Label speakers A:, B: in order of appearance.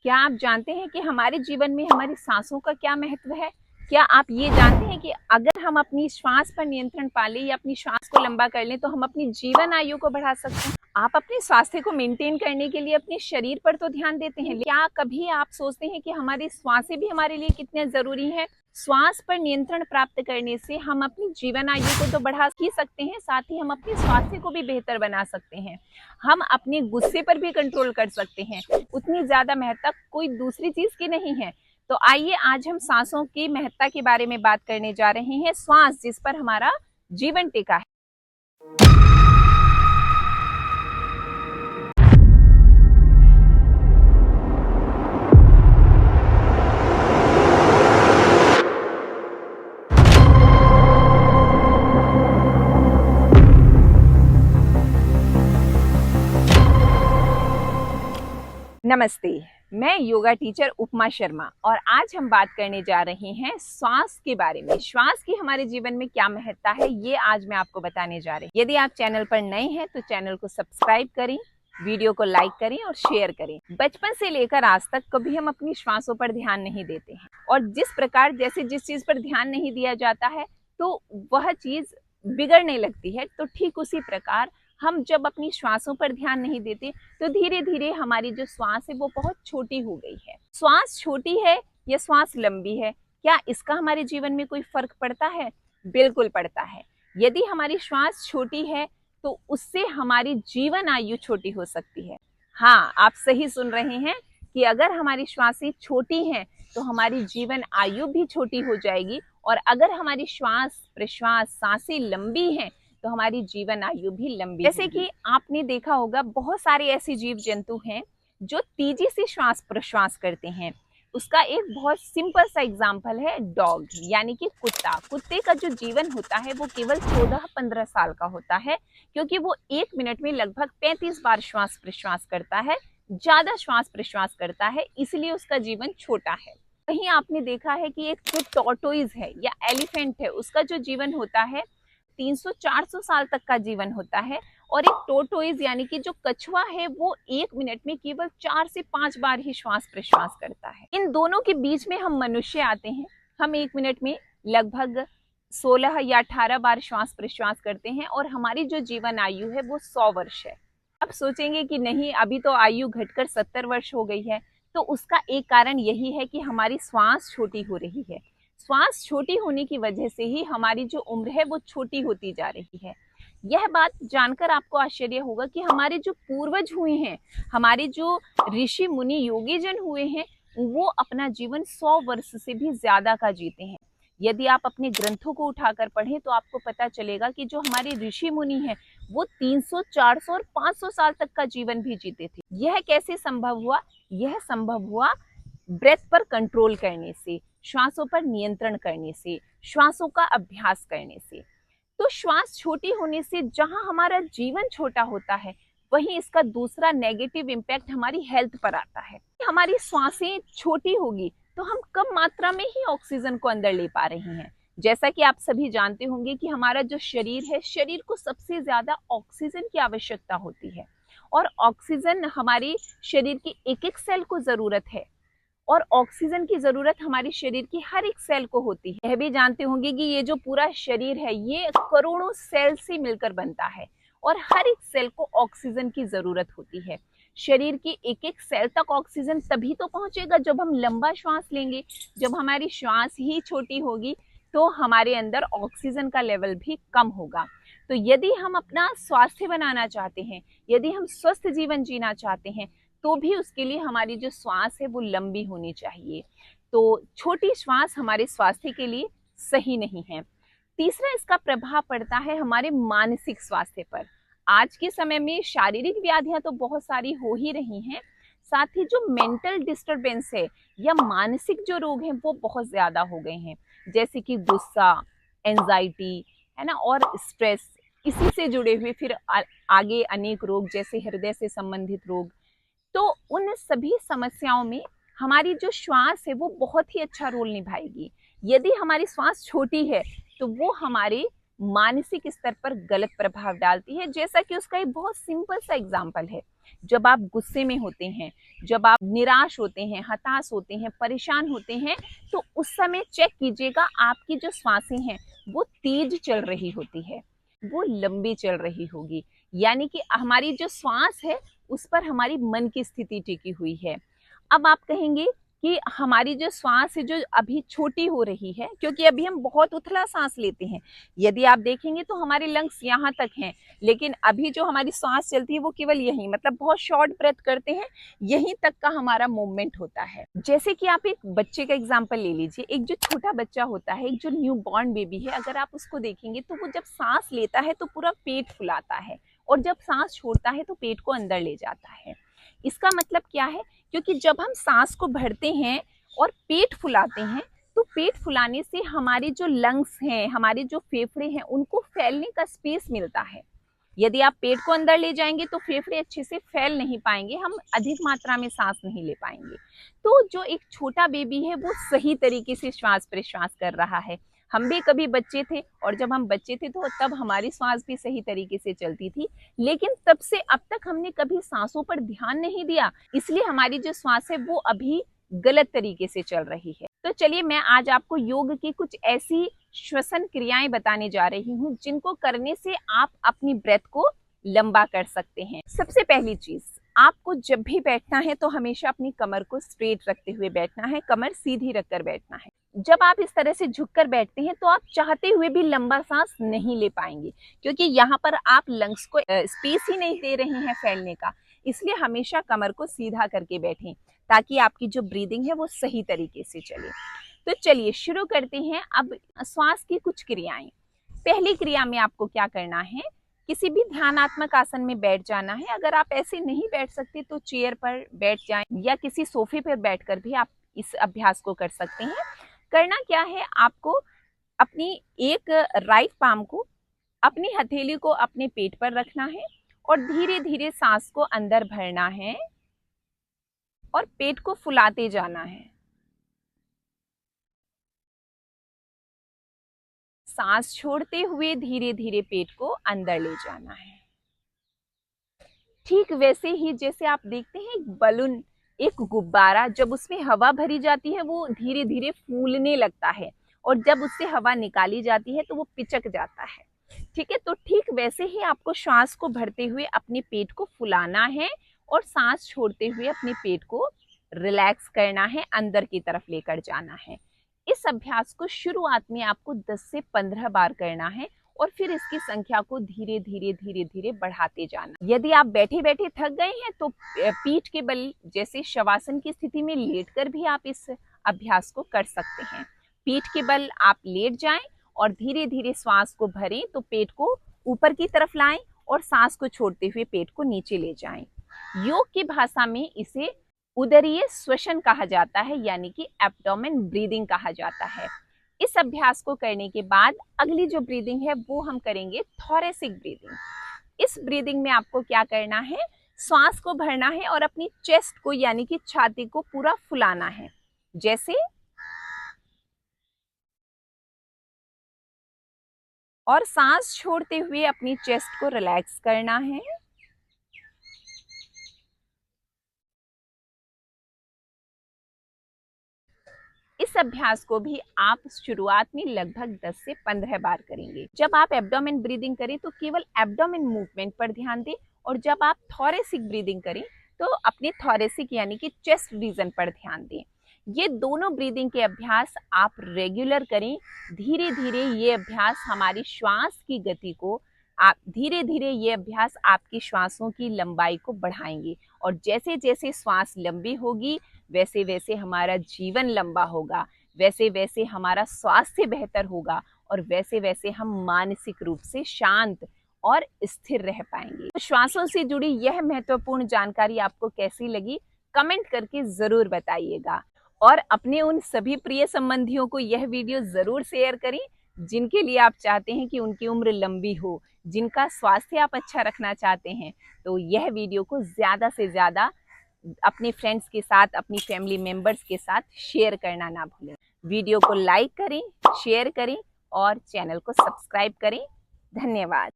A: क्या आप जानते हैं कि हमारे जीवन में हमारी सांसों का क्या महत्व है? क्या आप ये जानते हैं कि अगर हम अपनी श्वास पर नियंत्रण पा लें या अपनी श्वास को लंबा कर लें तो हम अपनी जीवन आयु को बढ़ा सकते हैं? आप अपने स्वास्थ्य को मेंटेन करने के लिए अपने शरीर पर तो ध्यान देते हैं, क्या कभी आप सोचते हैं कि हमारी श्वासें भी हमारे लिए कितने जरूरी हैं? श्वास पर नियंत्रण प्राप्त करने से हम अपनी जीवन आयु को तो बढ़ा ही सकते हैं, साथ ही हम अपने स्वास्थ्य को भी बेहतर बना सकते हैं। हम अपने गुस्से पर भी कंट्रोल कर सकते हैं। उतनी ज्यादा महत्ता कोई दूसरी चीज की नहीं है। तो आइए आज हम सांसों की महत्ता के बारे में बात करने जा रहे हैं। श्वास जिस पर हमारा जीवन टिका है। नमस्ते, मैं योगा टीचर उपमा शर्मा और आज हम बात करने जा रहे हैं श्वास के बारे में। श्वास की हमारे जीवन में क्या महत्ता है, ये आज मैं आपको बताने जा रही हूँ। यदि आप चैनल पर नए हैं तो चैनल को सब्सक्राइब करें, वीडियो को लाइक करें और शेयर करें। बचपन से लेकर आज तक कभी हम अपनी श्वासों पर ध्यान नहीं देते हैं और जिस प्रकार जिस चीज पर ध्यान नहीं दिया जाता है तो वह चीज बिगड़ने लगती है। तो ठीक उसी प्रकार हम जब अपनी श्वासों पर ध्यान नहीं देते तो धीरे धीरे हमारी जो श्वास है वो बहुत छोटी हो गई है। श्वास छोटी है या श्वास लंबी है, क्या इसका हमारे जीवन में कोई फर्क पड़ता है? बिल्कुल पड़ता है। यदि हमारी श्वास छोटी है तो उससे हमारी जीवन आयु छोटी हो सकती है। हाँ, आप सही सुन रहे हैं कि अगर हमारी श्वासें छोटी हैं तो हमारी जीवन आयु भी छोटी हो जाएगी, और अगर हमारी श्वास प्रश्वास सांसें लंबी हैं तो हमारी जीवन आयु भी लंबी। जैसे कि आपने देखा होगा बहुत सारे ऐसे जीव जंतु हैं जो तेजी से श्वास प्रश्वास करते हैं। उसका एक बहुत सिंपल सा एग्जाम्पल है डॉग, यानी कि कुत्ता। कुत्ते का जो जीवन होता है वो केवल 14-15 साल का होता है, क्योंकि वो 1 मिनट में लगभग 35 बार श्वास प्रश्वास करता है, ज्यादा श्वास प्रश्वास करता है, इसलिए उसका जीवन छोटा है। वहीं आपने देखा है कि एक जो टॉर्टोइज है या एलिफेंट है, उसका जो जीवन होता है 300-400 साल तक का जीवन होता है, और एक टोटोइज यानी कि जो कछुआ है वो 1 मिनट में केवल 4 से 5 बार ही श्वास प्रश्वास करता है। इन दोनों के बीच में हम मनुष्य आते हैं। हम 1 मिनट में लगभग 16 या 18 बार श्वास प्रश्वास करते हैं और हमारी जो जीवन आयु है वो 100 वर्ष है। अब सोचेंगे कि नहीं, अभी तो आयु घटकर 70 वर्ष हो गई है। तो उसका एक कारण यही है कि हमारी श्वास छोटी हो रही है। श्वास छोटी होने की वजह से ही हमारी जो उम्र है वो छोटी होती जा रही है। यह बात जानकर आपको आश्चर्य होगा कि हमारे जो पूर्वज हुए हैं, हमारे जो ऋषि मुनि योगी जन हुए हैं, वो अपना जीवन 100 वर्ष से भी ज्यादा का जीते हैं। यदि आप अपने ग्रंथों को उठाकर पढ़ें तो आपको पता चलेगा कि जो हमारे ऋषि मुनि हैं वो 300, 400 और 500 साल तक का जीवन भी जीते थे। यह कैसे संभव हुआ? यह संभव हुआ ब्रेथ पर कंट्रोल करने से, श्वासों पर नियंत्रण करने से, श्वासों का अभ्यास करने से। तो श्वास छोटी होने से जहां हमारा जीवन छोटा होता है, वहीं इसका दूसरा नेगेटिव इम्पैक्ट हमारी हेल्थ पर आता है। हमारी श्वासें छोटी होगी तो हम कम मात्रा में ही ऑक्सीजन को अंदर ले पा रहे हैं। जैसा कि आप सभी जानते होंगे कि हमारा जो शरीर है, शरीर को सबसे ज्यादा ऑक्सीजन की आवश्यकता होती है, और ऑक्सीजन हमारे शरीर की एक एक सेल को जरूरत है, और ऑक्सीजन की जरूरत हमारे शरीर की हर एक सेल को होती है। यह भी जानते होंगे कि ये जो पूरा शरीर है ये करोड़ों सेल से मिलकर बनता है, और हर एक सेल को ऑक्सीजन की जरूरत होती है। शरीर की एक एक सेल तक ऑक्सीजन तभी तो पहुंचेगा जब हम लंबा श्वास लेंगे। जब हमारी श्वास ही छोटी होगी तो हमारे अंदर ऑक्सीजन का लेवल भी कम होगा। तो यदि हम अपना स्वास्थ्य बनाना चाहते हैं, यदि हम स्वस्थ जीवन जीना चाहते हैं, तो भी उसके लिए हमारी जो श्वास है वो लंबी होनी चाहिए। तो छोटी श्वास हमारे स्वास्थ्य के लिए सही नहीं है। तीसरा इसका प्रभाव पड़ता है हमारे मानसिक स्वास्थ्य पर। आज के समय में शारीरिक व्याधियां तो बहुत सारी हो ही रही हैं, साथ ही जो मेंटल डिस्टरबेंस है या मानसिक जो रोग हैं वो बहुत ज्यादा हो गए हैं, जैसे कि गुस्सा, एंजाइटी, है ना, और स्ट्रेस। इसी से जुड़े हुए फिर आगे अनेक रोग जैसे हृदय से संबंधित रोग। तो उन सभी समस्याओं में हमारी जो श्वास है वो बहुत ही अच्छा रोल निभाएगी। यदि हमारी श्वास छोटी है तो वो हमारे मानसिक स्तर पर गलत प्रभाव डालती है। जैसा कि उसका एक बहुत सिंपल सा एग्जाम्पल है, जब आप गुस्से में होते हैं, जब आप निराश होते हैं, हताश होते हैं, परेशान होते हैं, तो उस समय चेक कीजिएगा आपकी जो सांसें हैं वो तेज चल रही होती है, वो लंबी चल रही होगी, यानी कि हमारी जो श्वास है उस पर हमारी मन की स्थिति टिकी हुई है। अब आप कहेंगे कि हमारी जो श्वास है जो अभी छोटी हो रही है, क्योंकि अभी हम बहुत उथला सांस लेते हैं। यदि आप देखेंगे तो हमारे लंग्स यहाँ तक हैं, लेकिन अभी जो हमारी श्वास चलती है वो केवल यहीं, मतलब बहुत शॉर्ट ब्रेथ करते हैं, यहीं तक का हमारा मूवमेंट होता है। जैसे कि आप एक बच्चे का एग्जाम्पल ले लीजिए, एक जो छोटा बच्चा होता है, एक जो न्यू बॉर्न बेबी है, अगर आप उसको देखेंगे तो वो जब सांस लेता है तो पूरा पेट फुलाता है, और जब सांस छोड़ता है तो पेट को अंदर ले जाता है। इसका मतलब क्या है, क्योंकि जब हम सांस को भरते हैं और पेट फुलाते हैं, तो पेट फुलाने से हमारे जो लंग्स हैं, हमारे जो फेफड़े हैं, उनको फैलने का स्पेस मिलता है। यदि आप पेट को अंदर ले जाएंगे तो फेफड़े अच्छे से फैल नहीं पाएंगे, हम अधिक मात्रा में सांस नहीं ले पाएंगे। तो जो एक छोटा बेबी है वो सही तरीके से श्वास प्रश्वास कर रहा है। हम भी कभी बच्चे थे, और जब हम बच्चे थे तो तब हमारी सांस भी सही तरीके से चलती थी, लेकिन तब से अब तक हमने कभी सांसों पर ध्यान नहीं दिया, इसलिए हमारी जो सांस है वो अभी गलत तरीके से चल रही है। तो चलिए मैं आज आपको योग की कुछ ऐसी श्वसन क्रियाएं बताने जा रही हूँ जिनको करने से आप अपनी ब्रेथ को लंबा कर सकते हैं। सबसे पहली चीज, आपको जब भी बैठना है तो हमेशा अपनी कमर को स्ट्रेट रखते हुए बैठना है, कमर सीधी रखकर बैठना है। जब आप इस तरह से झुककर बैठते हैं तो आप चाहते हुए भी लंबा सांस नहीं ले पाएंगे, क्योंकि यहाँ पर आप लंग्स को स्पेस ही नहीं दे रहे हैं फैलने का। इसलिए हमेशा कमर को सीधा करके बैठें, ताकि आपकी जो ब्रीदिंग है वो सही तरीके से चले। तो चलिए शुरू करते हैं अब श्वास की कुछ क्रियाएं। पहली क्रिया में आपको क्या करना है, किसी भी ध्यानात्मक आसन में बैठ जाना है। अगर आप ऐसे नहीं बैठ सकते तो चेयर पर बैठ जाएं, या किसी सोफे पर बैठकर भी आप इस अभ्यास को कर सकते हैं। करना क्या है, आपको अपनी एक राइट पाम को, अपनी हथेली को अपने पेट पर रखना है, और धीरे धीरे सांस को अंदर भरना है और पेट को फुलाते जाना है। सांस छोड़ते हुए धीरे धीरे पेट को अंदर ले जाना है। ठीक वैसे ही जैसे आप देखते हैं एक बलून, एक गुब्बारा, जब उसमें हवा भरी जाती है वो धीरे धीरे फूलने लगता है, और जब उससे हवा निकाली जाती है तो वो पिचक जाता है। ठीक है, तो ठीक वैसे ही आपको श्वास को भरते हुए अपने पेट को फुलाना है, और सांस छोड़ते हुए अपने पेट को रिलैक्स करना है, अंदर की तरफ लेकर जाना है। इस अभ्यास को शुरुआत में आपको 10 से 15 बार करना है, और फिर इसकी संख्या को धीरे धीरे धीरे धीरे बढ़ाते जाना। यदि आप बैठे बैठे थक गए हैं तो पीठ के बल, जैसे शवासन की स्थिति में लेटकर भी आप इस अभ्यास को कर सकते हैं। पीठ के बल आप लेट जाएं और धीरे धीरे श्वास को भरें, तो पेट को ऊपर की तरफ लाएं और सांस को छोड़ते हुए पेट को नीचे ले जाएं। योग की भाषा में इसे उदरीय श्वसन कहा जाता है, यानी कि एब्डोमेन ब्रीदिंग कहा जाता है। इस अभ्यास को करने के बाद अगली जो ब्रीदिंग है वो हम करेंगे थोरेसिक ब्रीदिंग। इस ब्रीदिंग में आपको क्या करना है, श्वास को भरना है और अपनी चेस्ट को, यानी कि छाती को पूरा फुलाना है, जैसे, और सांस छोड़ते हुए अपनी चेस्ट को रिलैक्स करना है। इस अभ्यास को भी आप शुरुआत में लगभग 10 से 15 बार करेंगे। जब आप एब्डोमेन ब्रीदिंग करें तो केवल एब्डोमेन मूवमेंट पर ध्यान दें, और जब आप थोरेसिक ब्रीदिंग करें तो अपने थोरेसिक यानी कि चेस्ट रीजन पर ध्यान दें। ये दोनों ब्रीदिंग के अभ्यास आप रेगुलर करें। धीरे धीरे ये अभ्यास हमारी श्वास की गति को, आप धीरे धीरे ये अभ्यास आपकी श्वासों की लंबाई को बढ़ाएंगे, और जैसे जैसे श्वास लंबी होगी वैसे वैसे हमारा जीवन लंबा होगा, वैसे वैसे हमारा स्वास्थ्य बेहतर होगा, और वैसे वैसे हम मानसिक रूप से शांत और स्थिर रह पाएंगे। तो श्वासों से जुड़ी यह महत्वपूर्ण जानकारी आपको कैसी लगी, कमेंट करके जरूर बताइएगा, और अपने उन सभी प्रिय संबंधियों को यह वीडियो जरूर शेयर करें जिनके लिए आप चाहते हैं कि उनकी उम्र लंबी हो, जिनका स्वास्थ्य आप अच्छा रखना चाहते हैं। तो यह वीडियो को ज़्यादा से ज़्यादा अपने फ्रेंड्स के साथ, अपनी फैमिली मेंबर्स के साथ शेयर करना ना भूलें। वीडियो को लाइक करें, शेयर करें, और चैनल को सब्सक्राइब करें। धन्यवाद।